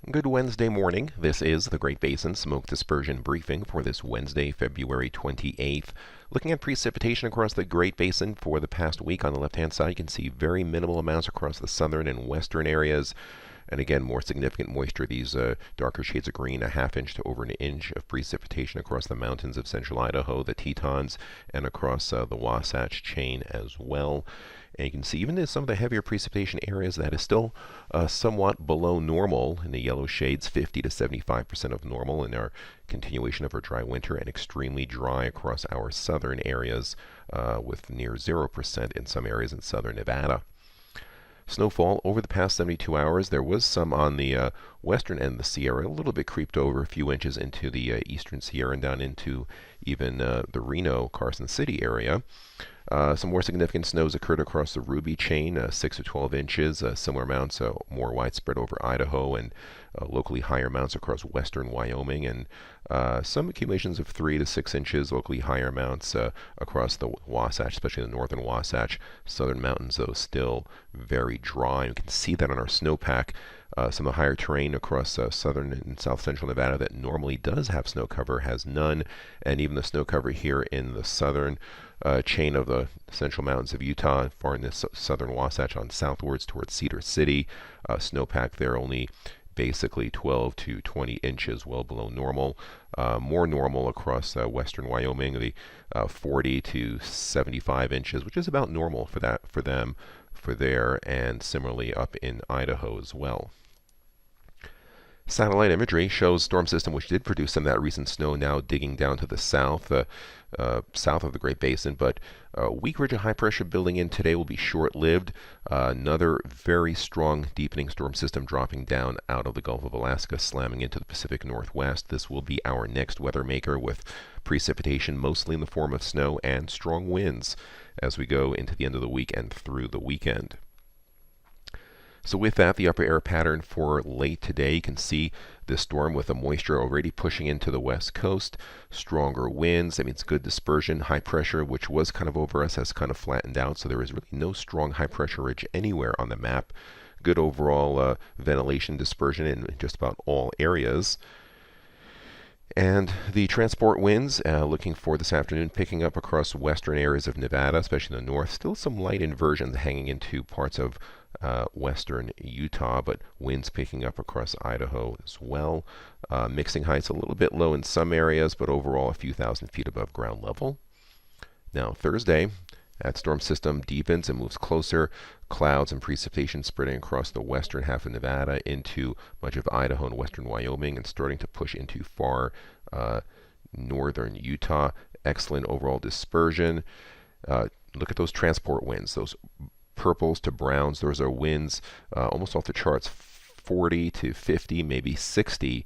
Good Wednesday morning. This is the Great Basin Smoke Dispersion Briefing for this Wednesday, February 28th. Looking at precipitation across the Great Basin for the past week, on the left-hand side, you can see very minimal amounts across the southern and western areas. And again, more significant moisture, these darker shades of green, a half inch to over an inch of precipitation across the mountains of central Idaho, the Tetons, and across the Wasatch Chain as well. And you can see even in some of the heavier precipitation areas that is still somewhat below normal in the yellow shades, 50 to 75% of normal in our continuation of our dry winter, and extremely dry across our southern areas with near 0% in some areas in southern Nevada. Snowfall over the past 72 hours, there was some on the western end of the Sierra, a little bit creeped over a few inches into the eastern Sierra and down into even the Reno, Carson City area. Some more significant snows occurred across the Ruby Chain, 6 to 12 inches, similar amounts more widespread over Idaho, and locally higher amounts across western Wyoming, and some accumulations of 3 to 6 inches, locally higher amounts across the Wasatch, especially the northern Wasatch. Southern mountains, though, still very dry. You can see that on our snowpack. Some of the higher terrain across southern and south central Nevada that normally does have snow cover has none, and even the snow cover here in the southern chain of the central mountains of Utah, far in the southern Wasatch on southwards towards Cedar City. Snowpack there only basically 12 to 20 inches, well below normal. More normal across western Wyoming, the 40 to 75 inches, which is about normal for them for there, and similarly up in Idaho as well. Satellite imagery shows storm system which did produce some of that recent snow now digging down to the south, south of the Great Basin, but a weak ridge of high pressure building in today will be short-lived. Another very strong deepening storm system dropping down out of the Gulf of Alaska, slamming into the Pacific Northwest. This will be our next weather maker, with precipitation mostly in the form of snow and strong winds as we go into the end of the week and through the weekend. So with that, the upper air pattern for late today, you can see this storm with the moisture already pushing into the west coast. Stronger winds, that means good dispersion. High pressure, which was kind of over us, has kind of flattened out, so there is really no strong high pressure ridge anywhere on the map. Good overall ventilation dispersion in just about all areas. And the transport winds, looking for this afternoon, picking up across western areas of Nevada, especially in the north. Still some light inversions hanging into parts of western Utah, but winds picking up across Idaho as well. Mixing heights a little bit low in some areas, but overall a few thousand feet above ground level. Now Thursday, that storm system deepens and moves closer. Clouds and precipitation spreading across the western half of Nevada into much of Idaho and western Wyoming, and starting to push into far northern Utah. Excellent overall dispersion. Look at those transport winds, those purples to browns. Those are winds almost off the charts, 40 to 50, maybe 60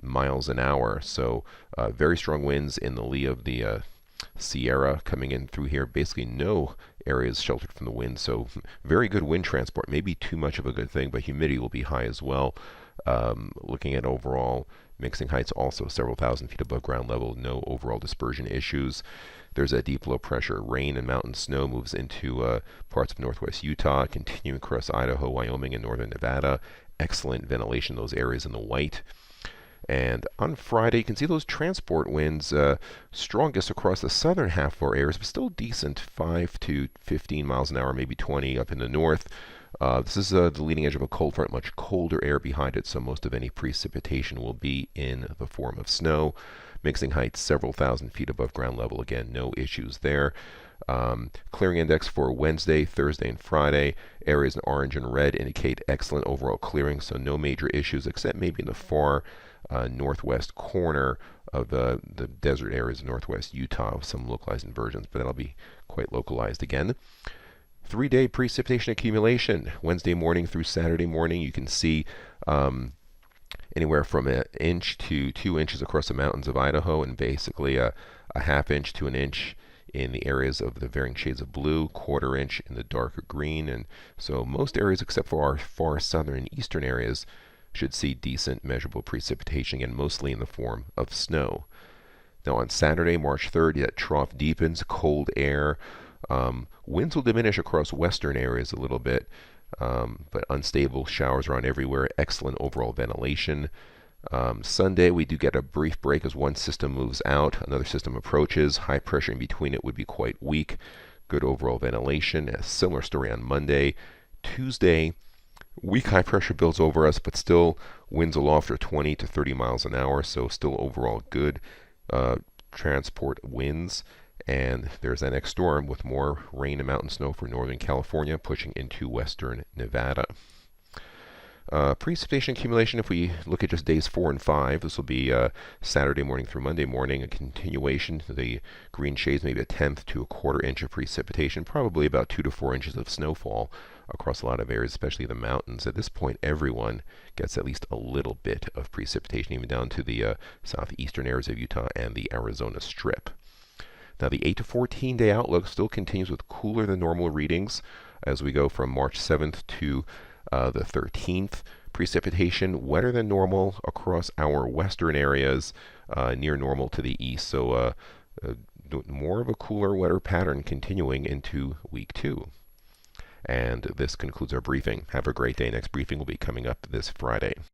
miles an hour. So very strong winds in the lee of the Sierra coming in through here. Basically no areas sheltered from the wind, so very good wind transport. Maybe too much of a good thing, but humidity will be high as well. Looking at overall mixing heights, also several thousand feet above ground level. No overall dispersion issues. There's a deep low pressure. Rain and mountain snow moves into parts of northwest Utah, continuing across Idaho, Wyoming, and northern Nevada. Excellent ventilation in those areas in the white. And on Friday, you can see those transport winds strongest across the southern half of our areas, but still decent, 5 to 15 miles an hour, maybe 20 up in the north. This is the leading edge of a cold front, much colder air behind it, so most of any precipitation will be in the form of snow. Mixing heights several thousand feet above ground level. Again, no issues there. Clearing index for Wednesday, Thursday, and Friday. Areas in orange and red indicate excellent overall clearing, so no major issues except maybe in the far northwest corner of the desert areas of northwest Utah, with some localized inversions, but that'll be quite localized again. 3-day precipitation accumulation, Wednesday morning through Saturday morning. You can see anywhere from an inch to 2 inches across the mountains of Idaho, and basically a half inch to an inch in the areas of the varying shades of blue, quarter inch in the darker green. And so most areas except for our far southern and eastern areas should see decent measurable precipitation, and mostly in the form of snow. Now on Saturday, March 3rd, that trough deepens, cold air. Winds will diminish across western areas a little bit. but unstable showers around everywhere. Excellent overall ventilation. Sunday, we do get a brief break as one system moves out, another system approaches. High pressure in between it would be quite weak. Good overall ventilation. A similar story on Monday. Tuesday, weak high pressure builds over us, but still winds aloft are 20 to 30 miles an hour, so still overall good transport winds. And there's that next storm with more rain and mountain snow for northern California pushing into western Nevada. Precipitation accumulation, if we look at just days 4 and 5, this will be Saturday morning through Monday morning, a continuation. The green shades maybe a tenth to a quarter inch of precipitation, probably about 2 to 4 inches of snowfall across a lot of areas, especially the mountains. At this point, everyone gets at least a little bit of precipitation, even down to the southeastern areas of Utah and the Arizona Strip. Now, the 8 to 14 day outlook still continues with cooler than normal readings as we go from March 7th to the 13th. Precipitation wetter than normal across our western areas, near normal to the east. So more of a cooler, wetter pattern continuing into week 2. And this concludes our briefing. Have a great day. Next briefing will be coming up this Friday.